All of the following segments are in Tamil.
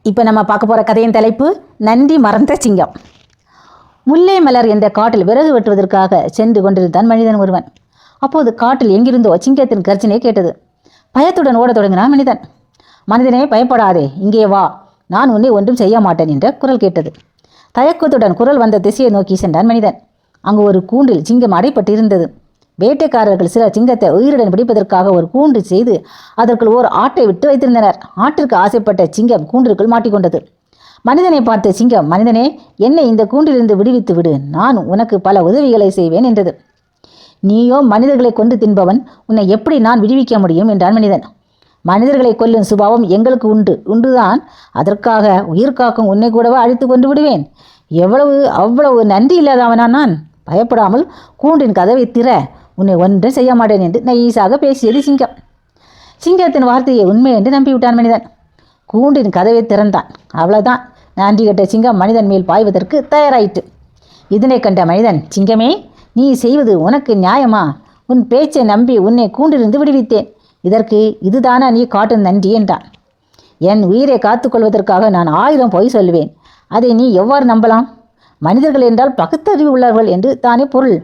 இப்போ நம்ம பார்க்க போகிற கதையின் தலைப்பு நன்றி மறந்த சிங்கம். முல்லை மலர் என்ற காட்டில் விறகு வெட்டுவதற்காக சென்று கொண்டிருந்தான் மனிதன் ஒருவன். அப்போது காட்டில் எங்கிருந்தோ சிங்கத்தின் கர்ஜனை கேட்டது. பயத்துடன் ஓடத் தொடங்கினான் மனிதன். மனிதனே, பயப்படாதே, இங்கே வா, நான் உன்னை ஒன்றும் செய்ய மாட்டேன் என்ற குரல் கேட்டது. தயக்கத்துடன் குரல் வந்த திசையை நோக்கி சென்றான் மனிதன். அங்கு ஒரு கூண்டில் சிங்கம் அடைப்பட்டிருந்தது. வேட்டைக்காரர்கள் சிலர் சிங்கத்தை உயிருடன் பிடிப்பதற்காக ஒரு கூண்டு செய்து அதற்குள் ஓர் ஆட்டை விட்டு வைத்திருந்தனர். ஆட்டிற்கு ஆசைப்பட்ட சிங்கம் கூண்டிற்குள் மாட்டிக்கொண்டது. மனிதனை பார்த்த சிங்கம், மனிதனே, என்னை இந்த கூண்டிலிருந்து விடுவித்து விடு, நான் உனக்கு பல உதவிகளை செய்வேன் என்றது. நீயோ மனிதர்களை கொண்டு தின்பவன், உன்னை எப்படி நான் விடுவிக்க முடியும் என்றான் மனிதன். மனிதர்களை கொல்லும் சுபாவம் எங்களுக்கு உண்டுதான், அதற்காக உயிர் காக்கும் உன்னை கூடவே அழித்து கொண்டு விடுவேன். அவ்வளவு நன்றி இல்லாதவனா நான்? பயப்படாமல் கூண்டின் கதவை திற, உன்னை ஒன்றும் செய்ய மாட்டேன் என்று நைசாக பேசியது சிங்கம். சிங்கத்தின் வார்த்தையை உண்மை என்று நம்பிவிட்டான் மனிதன். கூண்டின் கதவை திறந்தான். அவ்வளவுதான், நன்றி கட்ட சிங்கம் மனிதன் மேல் பாய்வதற்கு தயாராயிற்று. இதனை கண்ட மனிதன், சிங்கமே, நீ செய்வது உனக்கு நியாயமா? உன் பேச்சை நம்பி உன்னை கூண்டிலிருந்து விடுவித்தேன், இதற்கு இதுதானா நீ காட்டும் நன்றி என்றான். என் உயிரை காத்துக்கொள்வதற்காக நான் 1000 பொய் சொல்லுவேன், அதை நீ எவ்வாறு நம்பலாம்? மனிதர்கள் என்றால் பகுத்தறிவு உள்ளவர்கள் என்று தானே பொருள்.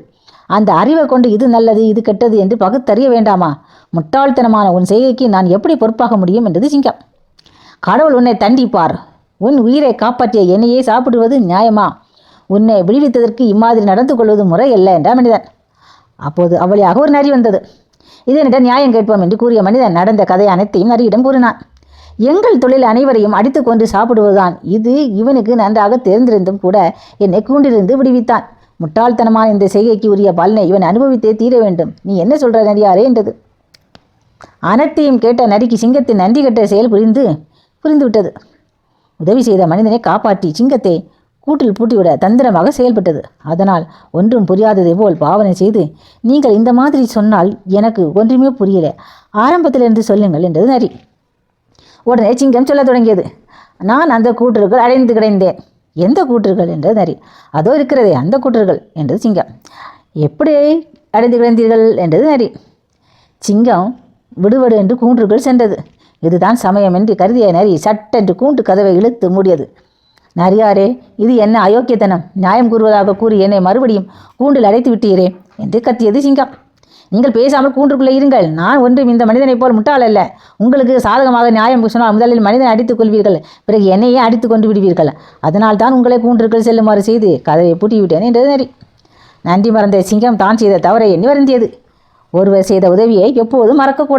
அந்த அறிவை கொண்டு இது நல்லது இது கெட்டது என்று பகுத்தறிய வேண்டாமா? முட்டாள்தனமான உன் செய்கைக்கு நான் எப்படி பொறுப்பாக முடியும் என்றது சிங்கம். கடவுள் உன்னை தண்டிப்பார். உன் உயிரை காப்பாற்றிய என்னையே சாப்பிடுவது நியாயமா? உன்னை விடுவித்ததற்கு இம்மாதிரி நடந்து கொள்வது முறை அல்ல என்றார் மனிதன். அப்போது அவ்வளியாக ஒரு நரி வந்தது. இதனிடம் நியாயம் கேட்போம் என்று கூறிய மனிதன் நடந்த கதை அனைத்தையும் நரியிடம் கூறினான். எங்கள் தொழில் அனைவரையும் அடித்து கொண்டு சாப்பிடுவதுதான். இது இவனுக்கு நன்றாக தெரிந்திருந்தும் கூட என்னை கூண்டிலிருந்து விடுவித்தான். முட்டாள்தனமான இந்த செய்கைக்கு உரிய பலனை இவன் அனுபவித்தே தீர வேண்டும். நீ என்ன சொல்ற நரியாரே என்றது. அனைத்தையும் கேட்ட நரிக்கு சிங்கத்தின் நன்றி கட்ட செயல் புரிந்துவிட்டது. உதவி செய்த மனிதனை காப்பாற்றி சிங்கத்தை கூட்டில் பூட்டிவிட தந்திரமாக செயல்பட்டது. அதனால் ஒன்றும் புரியாததை போல் பாவனை செய்து, நீங்கள் இந்த மாதிரி சொன்னால் எனக்கு ஒன்றுமே புரியல, ஆரம்பத்திலிருந்து சொல்லுங்கள் என்றது நரி. உடனே சிங்கம் சொல்ல தொடங்கியது. நான் அந்த கூற்றுகள் அடைந்து கிடந்தேன். எந்த கூற்றுகள் என்றது நரி. அதோ இருக்கிறதே அந்த கூற்றுகள் என்றது சிங்கம். எப்படி அடைந்து கிடந்தீர்கள் என்றது நரி. சிங்கம் விடுவடு என்று கூற்றுகள் சென்றது. இதுதான் சமயம் என்று கருதிய நரி சட்டென்று கூண்டு கதவை இழுத்து மூடியது. நரியாரே, இது என்ன அயோக்கியத்தனம்? நியாயம் கூறுவதாக கூறி என்னை மறுபடியும் கூண்டில் அடைத்து விட்டீரே என்று கத்தியது சிங்கம். நீங்கள் பேசாமல் கூண்டுக்குள்ளே இருங்கள். நான் ஒன்றும் இந்த மனிதனைப் போல் முட்டாள் அல்ல. உங்களுக்கு சாதகமாக நியாயம் சொன்னால் முதலில் மனிதனை அடித்துக் கொள்வீர்கள், பிறகு என்னையே அடித்து கொண்டு விடுவீர்கள். அதனால் தான் உங்களை கூண்டுக்குள் செல்லுமாறு செய்து கதவை பூட்டிவிட்டேன் என்றது நரி. நன்றி மறந்த சிங்கம் தான் செய்த தவறை எண்ணி வருந்தியது. ஒருவர் செய்த உதவியை எப்போதும் மறக்கக்கூடாது.